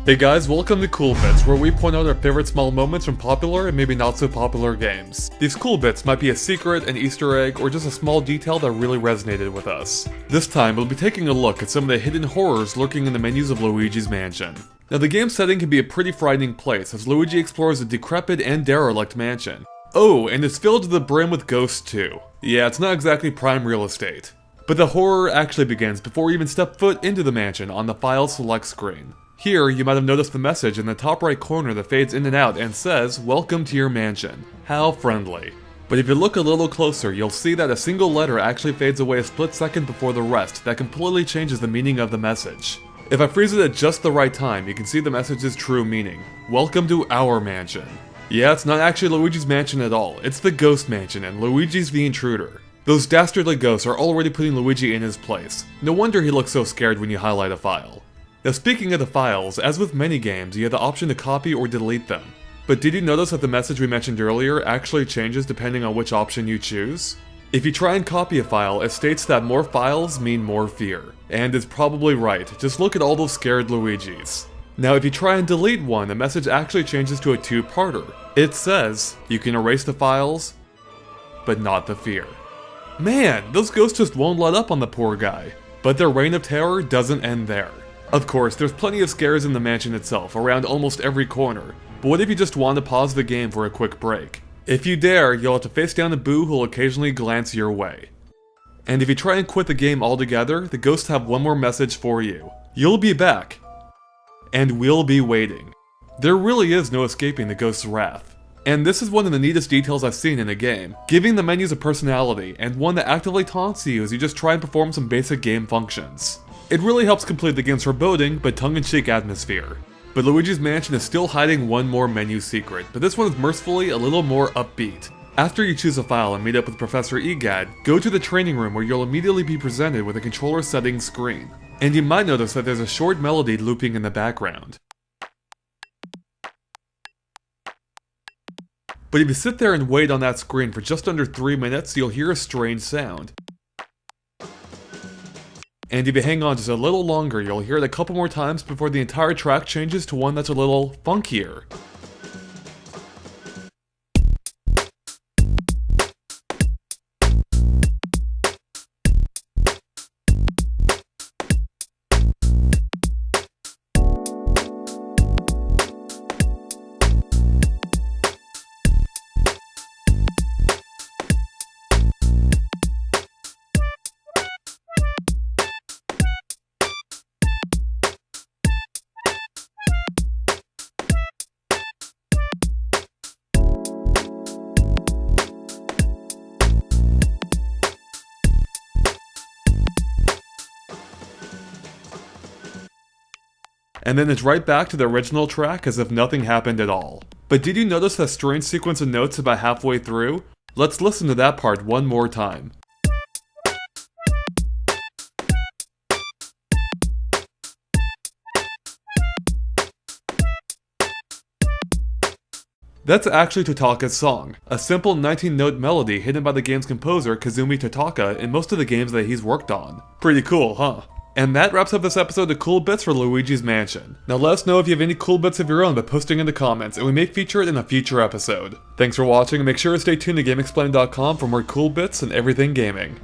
Hey guys, welcome to Cool Bits, where we point out our favorite small moments from popular and maybe not so popular games. These cool bits might be a secret, an Easter egg, or just a small detail that really resonated with us. This time, we'll be taking a look at some of the hidden horrors lurking in the menus of Luigi's Mansion. Now the game setting can be a pretty frightening place as Luigi explores a decrepit and derelict mansion. Oh, and it's filled to the brim with ghosts too. Yeah, it's not exactly prime real estate. But the horror actually begins before we even step foot into the mansion on the File Select screen. Here, you might have noticed the message in the top right corner that fades in and out and says, "Welcome to your mansion." How friendly. But if you look a little closer, you'll see that a single letter actually fades away a split second before the rest that completely changes the meaning of the message. If I freeze it at just the right time, you can see the message's true meaning. Welcome to our mansion. Yeah, it's not actually Luigi's mansion at all, it's the Ghost Mansion and Luigi's the intruder. Those dastardly ghosts are already putting Luigi in his place. No wonder he looks so scared when you highlight a file. Now speaking of the files, as with many games, you have the option to copy or delete them. But did you notice that the message we mentioned earlier actually changes depending on which option you choose? If you try and copy a file, it states that more files mean more fear. And it's probably right, just look at all those scared Luigis. Now if you try and delete one, the message actually changes to a two-parter. It says, you can erase the files, but not the fear. Man, those ghosts just won't let up on the poor guy. But their reign of terror doesn't end there. Of course, there's plenty of scares in the mansion itself, around almost every corner, but what if you just want to pause the game for a quick break? If you dare, you'll have to face down a boo who'll occasionally glance your way. And if you try and quit the game altogether, the ghosts have one more message for you. You'll be back. And we'll be waiting. There really is no escaping the ghost's wrath. And this is one of the neatest details I've seen in a game, giving the menus a personality, and one that actively taunts you as you just try and perform some basic game functions. It really helps complete the game's foreboding but tongue-in-cheek atmosphere. But Luigi's Mansion is still hiding one more menu secret, but this one is mercifully a little more upbeat. After you choose a file and meet up with Professor Egad, go to the training room where you'll immediately be presented with a controller settings screen. And you might notice that there's a short melody looping in the background. But if you sit there and wait on that screen for just under 3 minutes, you'll hear a strange sound. And if you hang on just a little longer, you'll hear it a couple more times before the entire track changes to one that's a little funkier. And then it's right back to the original track as if nothing happened at all. But did you notice that strange sequence of notes about halfway through? Let's listen to that part one more time. That's actually Totaka's song, a simple 19-note melody hidden by the game's composer Kazumi Totaka in most of the games that he's worked on. Pretty cool, huh? And that wraps up this episode of Cool Bits for Luigi's Mansion. Now let us know if you have any cool bits of your own by posting in the comments, and we may feature it in a future episode. Thanks for watching, and make sure to stay tuned to GameXplain.com for more cool bits and everything gaming.